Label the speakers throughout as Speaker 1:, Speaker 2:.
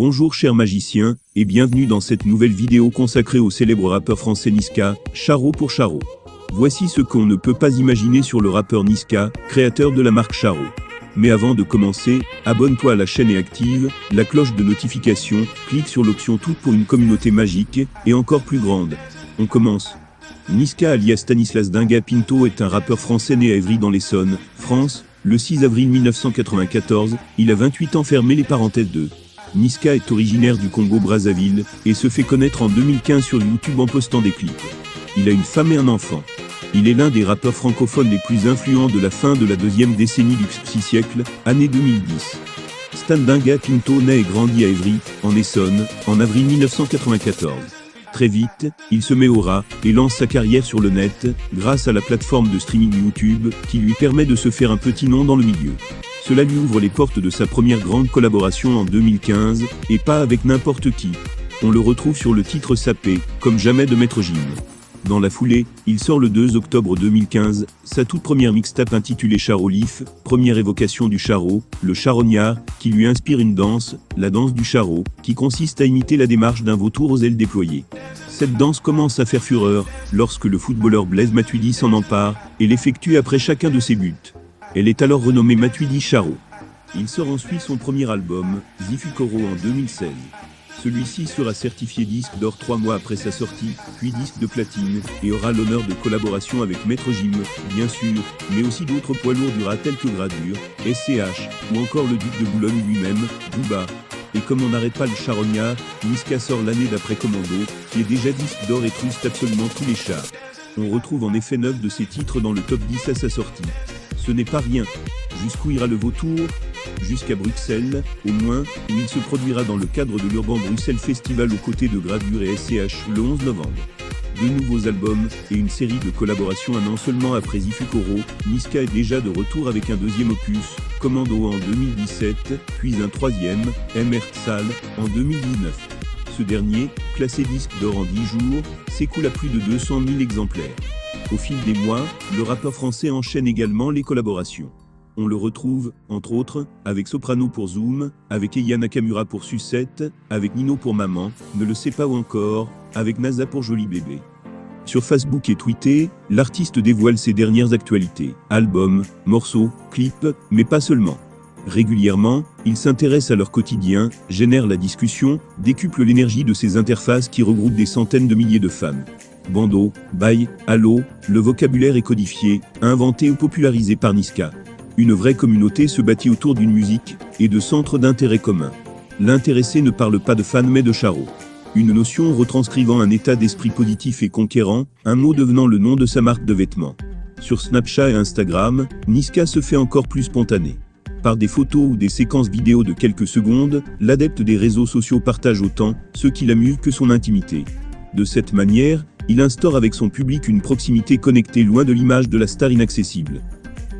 Speaker 1: Bonjour chers magiciens, et bienvenue dans cette nouvelle vidéo consacrée au célèbre rappeur français Niska, Charo pour Charo. Voici ce qu'on ne peut pas imaginer sur le rappeur Niska, créateur de la marque Charo. Mais avant de commencer, abonne-toi à la chaîne et active la cloche de notification, clique sur l'option toute pour une communauté magique, et encore plus grande. On commence. Niska alias Stanislas Dinga Pinto est un rappeur français né à Évry dans l'Essonne, France, le 6 avril 1994, il a 28 ans fermé les parenthèses de. Niska est originaire du Congo-Brazzaville, et se fait connaître en 2015 sur YouTube en postant des clips. Il a une femme et un enfant. Il est l'un des rappeurs francophones les plus influents de la fin de la deuxième décennie du siècle, année 2010. Stan Dinga Pinto naît et grandit à Évry, en Essonne, en avril 1994. Très vite, il se met au rap et lance sa carrière sur le net, grâce à la plateforme de streaming YouTube, qui lui permet de se faire un petit nom dans le milieu. Cela lui ouvre les portes de sa première grande collaboration en 2015, et pas avec n'importe qui. On le retrouve sur le titre Sapé, comme jamais de Maître Gim. Dans la foulée, il sort le 2 octobre 2015, sa toute première mixtape intitulée Charo Leaf, première évocation du charo, le charognard, qui lui inspire une danse, la danse du charo, qui consiste à imiter la démarche d'un vautour aux ailes déployées. Cette danse commence à faire fureur, lorsque le footballeur Blaise Matuidi s'en empare, et l'effectue après chacun de ses buts. Elle est alors renommée Matuidi Charo. Il sort ensuite son premier album, Zifukoro en 2016. Celui-ci sera certifié disque d'or 3 mois après sa sortie, puis disque de platine, et aura l'honneur de collaboration avec Maître Gim, bien sûr, mais aussi d'autres poids lourds du rap tels que Gradure, SCH, ou encore le duc de Boulogne lui-même, Booba. Et comme on n'arrête pas le charognard, Niska sort l'année d'après Commando, qui est déjà disque d'or et truste absolument tous les charts. On retrouve en effet 9 de ses titres dans le top 10 à sa sortie. Ce n'est pas rien. Jusqu'où ira le vautour ? Jusqu'à Bruxelles, au moins, où il se produira dans le cadre de l'Urban Bruxelles Festival aux côtés de Gradure et SCH le 11 novembre. Deux nouveaux albums et une série de collaborations un an seulement après Zifukoro, Niska est déjà de retour avec un deuxième opus, Commando en 2017, puis un troisième, MR Tsal, en 2019. Ce dernier, classé disque d'or en 10 jours, s'écoule à plus de 200 000 exemplaires. Au fil des mois, le rappeur français enchaîne également les collaborations. On le retrouve, entre autres, avec Soprano pour Zoom, avec Eya Nakamura pour Sucette, avec Nino pour Maman, Ne le sais pas ou encore, avec NASA pour Joli Bébé. Sur Facebook et Twitter, l'artiste dévoile ses dernières actualités, albums, morceaux, clips, mais pas seulement. Régulièrement, il s'intéresse à leur quotidien, génère la discussion, décuple l'énergie de ses interfaces qui regroupent des centaines de milliers de fans. Bando, bail, allo, le vocabulaire est codifié, inventé ou popularisé par Niska. Une vraie communauté se bâtit autour d'une musique et de centres d'intérêt communs. L'intéressé ne parle pas de fan mais de charo. Une notion retranscrivant un état d'esprit positif et conquérant, un mot devenant le nom de sa marque de vêtements. Sur Snapchat et Instagram, Niska se fait encore plus spontané. Par des photos ou des séquences vidéo de quelques secondes, l'adepte des réseaux sociaux partage autant ce qui l'amuse que son intimité. De cette manière, il instaure avec son public une proximité connectée loin de l'image de la star inaccessible.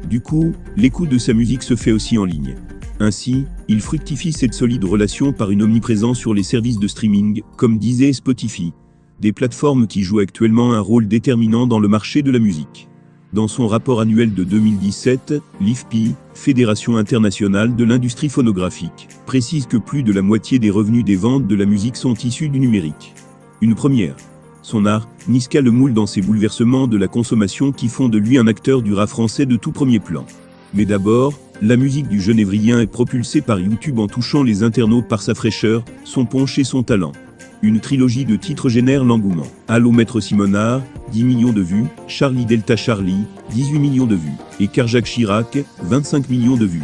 Speaker 1: Du coup, l'écoute de sa musique se fait aussi en ligne. Ainsi, il fructifie cette solide relation par une omniprésence sur les services de streaming, comme Deezer et Spotify. Des plateformes qui jouent actuellement un rôle déterminant dans le marché de la musique. Dans son rapport annuel de 2017, l'IFPI, Fédération internationale de l'industrie phonographique, précise que plus de la moitié des revenus des ventes de la musique sont issus du numérique. Une première. Son art, Niska le moule dans ses bouleversements de la consommation qui font de lui un acteur du rap français de tout premier plan. Mais d'abord, la musique du jeune Évryen est propulsée par YouTube en touchant les internautes par sa fraîcheur, son punch et son talent. Une trilogie de titres génère l'engouement. Allô Maître Simonard, 10 millions de vues, Charlie Delta Charlie, 18 millions de vues, et Carjac Chirac, 25 millions de vues.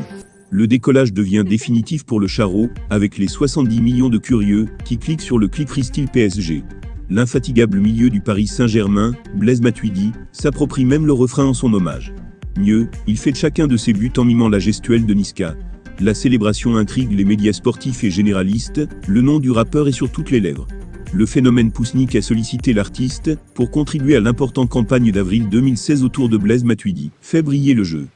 Speaker 1: Le décollage devient définitif pour le charo, avec les 70 millions de curieux qui cliquent sur le clip Freestyle PSG. L'infatigable milieu du Paris Saint-Germain, Blaise Matuidi, s'approprie même le refrain en son hommage. Mieux, il fait de chacun de ses buts en mimant la gestuelle de Niska. La célébration intrigue les médias sportifs et généralistes, le nom du rappeur est sur toutes les lèvres. Le phénomène Pousnik a sollicité l'artiste pour contribuer à l'importante campagne d'avril 2016 autour de Blaise Matuidi, fait briller le jeu.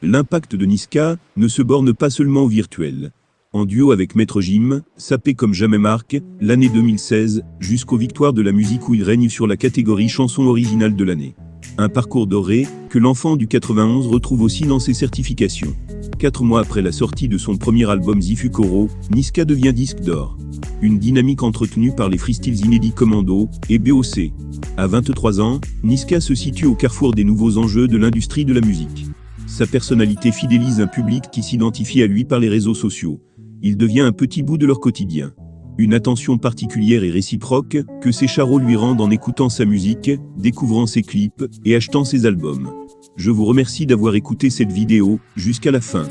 Speaker 1: L'impact de Niska ne se borne pas seulement au virtuel. En duo avec Maître Gim, sapé comme jamais marque, l'année 2016, jusqu'aux victoires de la musique où il règne sur la catégorie chanson originale de l'année. Un parcours doré, que l'enfant du 91 retrouve aussi dans ses certifications. 4 mois après la sortie de son premier album Zifukoro, Niska devient disque d'or. Une dynamique entretenue par les freestyles inédits Commando et BOC. À 23 ans, Niska se situe au carrefour des nouveaux enjeux de l'industrie de la musique. Sa personnalité fidélise un public qui s'identifie à lui par les réseaux sociaux. Il devient un petit bout de leur quotidien. Une attention particulière et réciproque que ces charros lui rendent en écoutant sa musique, découvrant ses clips et achetant ses albums. Je vous remercie d'avoir écouté cette vidéo jusqu'à la fin.